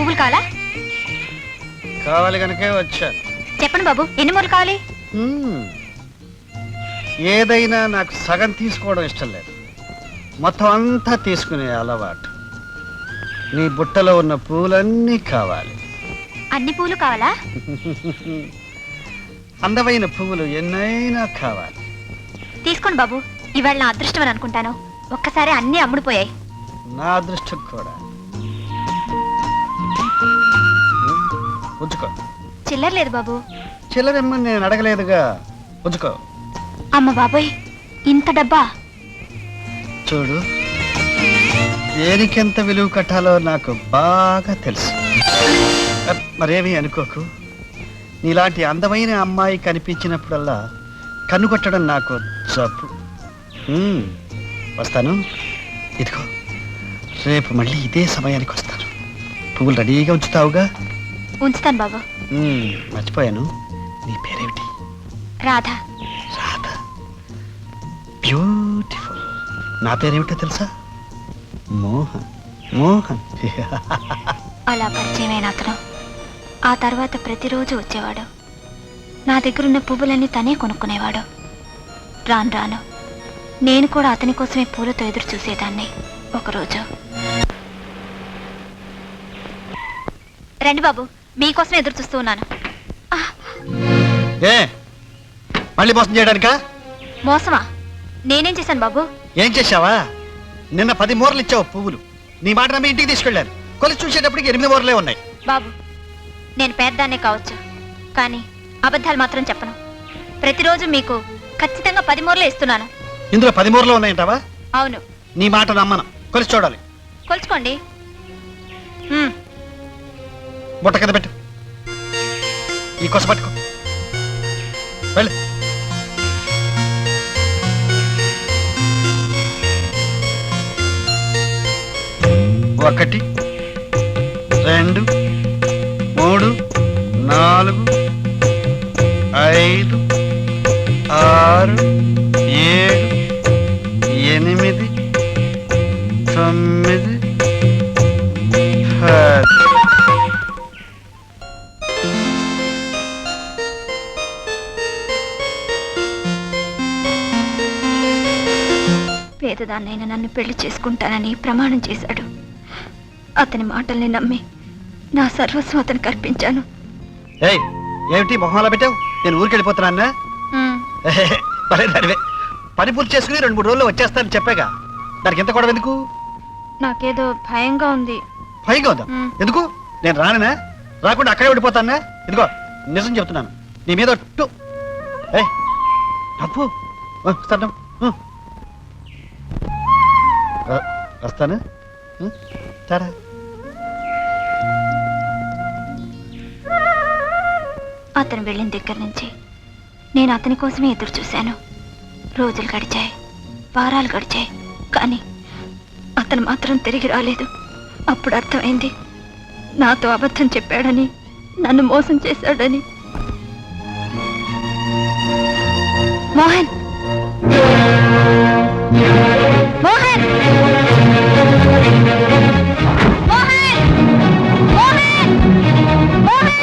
పువ్వులు కావాలా? కావాలి కనుకే వచ్చాను. చెప్పండి బాబు, ఎన్ని మూరలు కావాలి? ఏదైనా నాకు సగం తీసుకోవడం ఇష్టం లేదు, మొత్తం అంతా తీసుకునే అలవాటు. నీ బుట్టలో ఉన్న పూలన్నీ కావాలి. అన్ని పూలు కావాలా? అందమైన పువ్వులు ఎన్నైనా కావాలి. తీసుకోండి బాబు, ఇవాళ నా అదృష్టం అని అనుకుంటాను. ఒక్కసారి అన్నీ అమ్ముడుపోయాయి. నా అదృష్టం కూడా. ఉంచుకో. చిల్లర లేదు బాబు. చిల్లరేమ్మని నేను అడగలేదుగా, ఉంచుకో. అమ్మ బాబోయ్, ఇంత డబ్బా! చూడు, దేనికెంత విలువ కట్టాలో నాకు బాగా తెలుసు. మరేమీ అనుకోకు. నీలాంటి అందమైన అమ్మాయి కనిపించినప్పుడల్లా కన్ను కొట్టడం నాకు జబ్బు. వస్తాను. ఇదిగో, రేపు మళ్ళీ ఇదే సమయానికి వస్తాను. పువ్వులు రెడీగా ఉంచుతావుగా? ఉంచుతాను బాబు. మర్చిపోయాను, నీ పేరేమిటి? రాధా. రాధా, బ్యూటిఫుల్. నా పేరేమిటో తెలుసా? మోహన్. మోహన్. అలా పరిచయమైన అతను ఆ తర్వాత ప్రతిరోజు వచ్చేవాడు. నా దగ్గరున్న పువ్వులన్నీ తనే కొనుక్కునేవాడు. రాను రాను నేను కూడా అతని కోసమే పూలతో ఎదురు చూసేదాన్ని. ఒకరోజు, రండి బాబు, మీకోసమే ఎదురు చూస్తూ ఉన్నాను. మళ్ళీ మోసం చేయడానికా? మోసమా? నేనేం చేశాను బాబు? ఏం చేశావా? నిన్న 10 మూరలు ఇచ్చావు పువ్వులు. నీ మాట నమ్మి ఇంటికి తీసుకెళ్లాను. కొలిసి చూసేటప్పటికి 8 మూరలే ఉన్నాయి. బాబు, నేను పేదదాన్నే కావచ్చు, కానీ అబద్ధాలు మాత్రం చెప్పను. ప్రతిరోజు మీకు ఖచ్చితంగా 10 మూరలే ఇస్తున్నాను. ఇందులో 10 మూరలు ఉన్నాయంటావా? అవును. నీ మాట నమ్మను. కొలిసి చూడాలి. కొలుచుకోండి. బుట్ట కింద పెట్టు. ఈ కొస పట్టుకో. వెళ్ళు. ఒకటి, 2, 3, 4, 5, 6, 7, 8, 9, 10. పేదదాన్నైనా నన్ను పెళ్లి చేసుకుంటానని ప్రమాణం చేశాడు. అతని మాటల్ని నమ్మి నా సర్వస్వం అతనికి అర్పించాను. ఏమిటి మొహంలో పెట్టావు? నేను ఊరికి వెళ్ళిపోతున్నా. పని పూర్తి చేసుకుని 2-3 రోజుల్లో వచ్చేస్తానని చెప్పాగా. దానికి ఎంత కూడా ఎందుకు? నాకేదో భయంగా ఉంది. భయంగా ఉందా? ఎందుకు? నేను రాననా? రాకుండా అక్కడే ఉండిపోతానా? ఇదిగో, నిజం చెప్తున్నాను, నీ మీద డబ్బు వస్తాను. వస్తాను. సరే. అతను వెళ్ళిన దగ్గర నుంచి నేను అతని కోసమే ఎదురు చూశాను. రోజులు గడిచాయి, వారాలు గడిచాయి, కానీ అతను మాత్రం తిరిగి రాలేదు. అప్పుడు అర్థమైంది, నాతో అబద్ధం చెప్పాడని, నన్ను మోసం చేశాడని. మోహన్, మోహన్, మోహన్, మోహన్, మోహన్.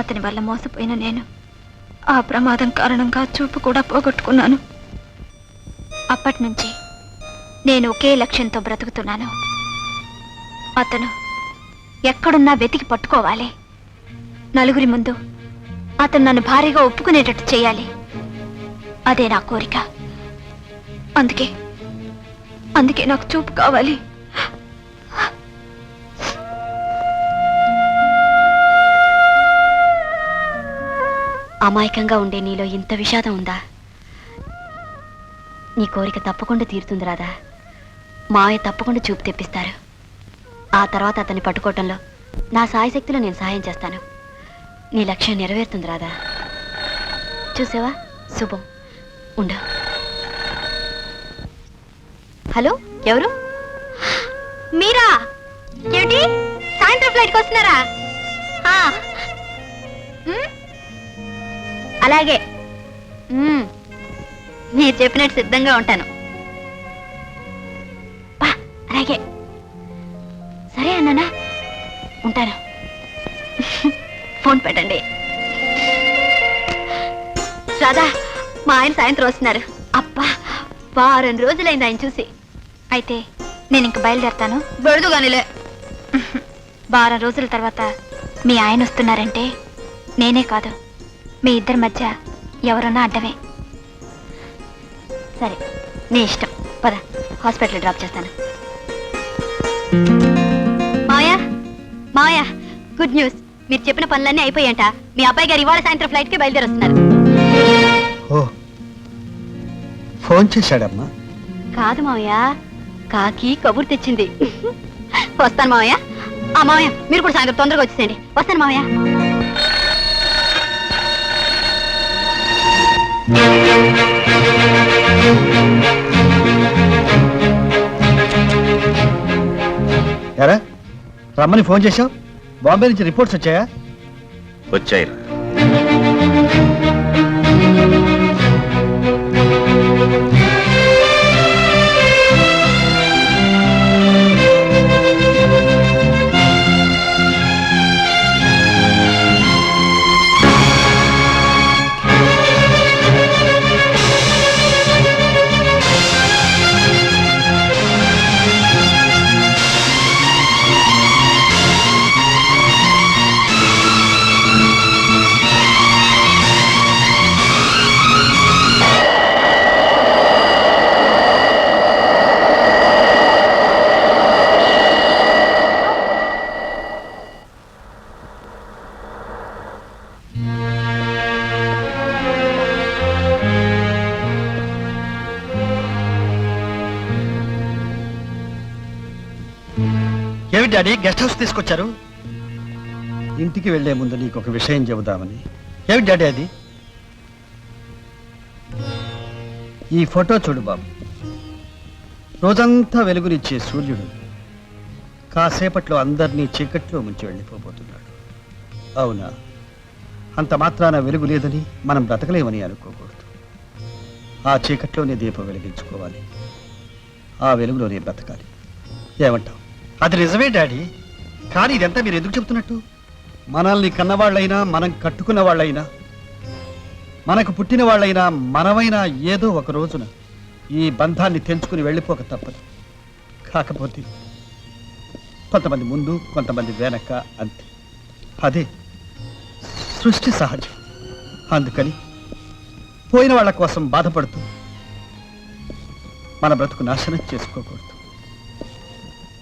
అతని వల్ల మోసపోయిన నేను ఆ ప్రమాదం కారణంగా చూపు కూడా పోగొట్టుకున్నాను. అప్పటి నుంచి నేను ఒకే లక్ష్యంతో బ్రతుకుతున్నాను. అతను ఎక్కడున్నా వెతికి పట్టుకోవాలి. నలుగురి ముందు అతను నన్ను భారీగా ఒప్పుకునేటట్టు చేయాలి. అదే నా కోరిక. అందుకే నాకు చూపు కావాలి. అమాయకంగా ఉండే నీలో ఇంత విషాదం ఉందా? నీ కోరిక తప్పకుండా తీరుతుంది రాదా. మావయ్య తప్పకుండా చూపు తెప్పిస్తారు. ఆ తర్వాత అతన్ని పట్టుకోవటంలో నా సాయశక్తిలో నేను సహాయం చేస్తాను. నీ లక్ష్యం నెరవేరుతుంది రాదా. చూసావా? శుభం. ఉండు. హలో, ఎవరు? మీరా? ఏమిటి, సాయంత్రం ఫ్లైట్కి వస్తున్నారా? అలాగే, మీరు చెప్పినట్టు సిద్ధంగా ఉంటాను. ఉంటాను. ఫోన్ పెట్టండి. రాధా, మా ఆయన సాయంత్రం వస్తున్నారు. అబ్బా, వారం రోజులైంది ఆయన చూసి. అయితే నేను ఇంక బయలుదేరతాను. బెడదుగానిలే. వారం రోజుల తర్వాత మీ ఆయన వస్తున్నారంటే నేనే కాదు, మీ ఇద్దరి మధ్య ఎవరన్నా అడ్డమే. సరే, నీ ఇష్టం. పద, హాస్పిటల్ డ్రాప్ చేస్తాను. మాయా, మాయా, గుడ్ న్యూస్. మీరు చెప్పిన పనులన్నీ అయిపోయాయంట. మీ అబ్బాయి గారు ఇవాళ సాయంత్రం ఫ్లైట్కి బయలుదేరొస్తున్నారు. ఓ, ఫోన్ చేశాడమ్మా? కాదు మావయ్య, కాకి కబురు తెచ్చింది. వస్తాను మావయ్య. ఆ మావయ్య, మీరు కూడా సాయంత్రం తొందరగా వచ్చేసేయండి. వస్తాను మావయ్య. ఎరా, రమ్మని ఫోన్ చేశావు? బాంబే నుంచి రిపోర్ట్స్ వచ్చాయా? వచ్చాయిరా. ఏమి డాడీ, గెస్ట్ హౌస్ తీసుకొచ్చారు? ఇంటికి వెళ్లే ముందు నీకు ఒక విషయం చెబుదామని. ఏమి డాడీ అది? ఈ ఫోటో చూడు బాబు. రోజంతా వెలుగునిచ్చే సూర్యుడు కాసేపట్లో అందరినీ చీకట్లో ముంచి వెళ్ళిపోబోతున్నాడు. అవునా? అంత మాత్రాన వెలుగు లేదని మనం బ్రతకలేమని అనుకోకూడదు. ఆ చీకట్లోనే దీపం వెలిగించుకోవాలి. ఆ వెలుగులోనే బ్రతకాలి. ఏమంటావు? అది నిజమే డాడీ, కానీ ఇదంతా మీరు ఎందుకు చెబుతున్నట్టు? మనల్ని కన్నవాళ్ళైనా, మనం కట్టుకున్న వాళ్ళైనా, మనకు పుట్టిన వాళ్ళైనా, మనమైనా ఏదో ఒక రోజున ఈ బంధాన్ని తెంచుకుని వెళ్ళిపోక తప్పదు. కాకపోతే కొంతమంది ముందు, కొంతమంది వెనక, అంతే. అదే సృష్టి సహజం. అందుకని పోయిన వాళ్ళ కోసం బాధపడుతూ మన బ్రతుకు నాశనం చేసుకోకూడదు.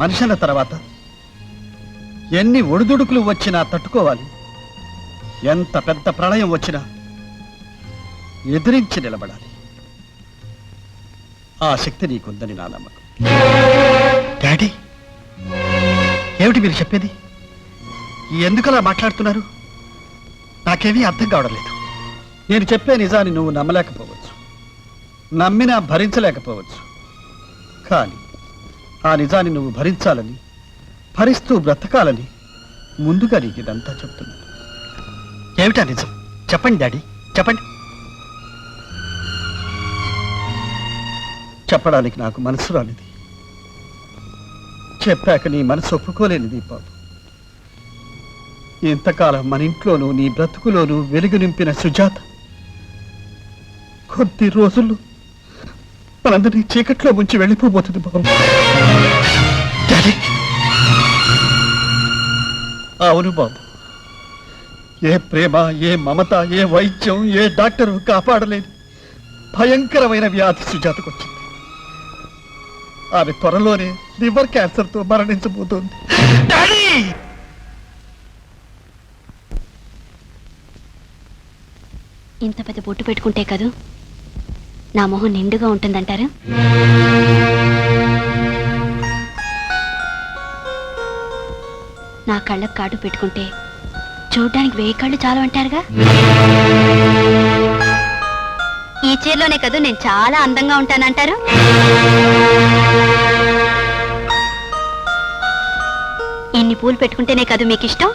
మనిషి అన్న తర్వాత ఎన్ని ఒడిదుడుకులు వచ్చినా తట్టుకోవాలి. ఎంత పెద్ద ప్రళయం వచ్చినా ఎదిరించి నిలబడాలి. ఆ శక్తి నీకుందని నా నమ్మకం. డాడీ, ఏమిటి మీరు చెప్పేది? ఎందుకలా మాట్లాడుతున్నారు? నాకేమీ అర్థం కావడం లేదు. నేను చెప్పే నిజాన్ని నువ్వు నమ్మలేకపోవచ్చు, నమ్మినా భరించలేకపోవచ్చు. కానీ ఆ నిజాన్ని నువ్వు భరించాలని, భరిస్తూ బ్రతకాలని ముందుగా నీకు ఇదంతా చెప్తున్నాను. ఏమిటా నిజం? చెప్పండి డాడీ, చెప్పండి. చెప్పడానికి నాకు మనసు రానిది, చెప్పాక నీ మనసు ఒప్పుకోలేనిది బాబు. ఇంతకాలం మన ఇంట్లోనూ నీ బ్రతుకులోనూ వెలుగు నింపిన సుజాత కొద్ది రోజుల్లో మనందరినీ చీకట్లో ముంచి వెళ్ళిపోబోతుంది బాబు. డాడీ, అవును బాబు. ఏ ప్రేమ, ఏ మమత, ఏ వైద్యం, ఏ డాక్టరు కాపాడలేదు భయంకరమైన వ్యాధి సుజాతకు వచ్చింది. ఆమె త్వరలోనే లివర్ క్యాన్సర్తో మరణించబోతోంది. డాడీ, ఇంత పెద్ద బొట్టు పెట్టుకుంటే కదూ నా మొహం నిండుగా ఉంటుందంటారు? నా కళ్ళకు కాటు పెట్టుకుంటే చూడ్డానికి 1000 కళ్ళు చాలు అంటారుగా. ఈ చీరలోనే కదూ నేను చాలా అందంగా ఉంటానంటారు. ఇన్ని పూలు పెట్టుకుంటేనే కదూ మీకు ఇష్టం.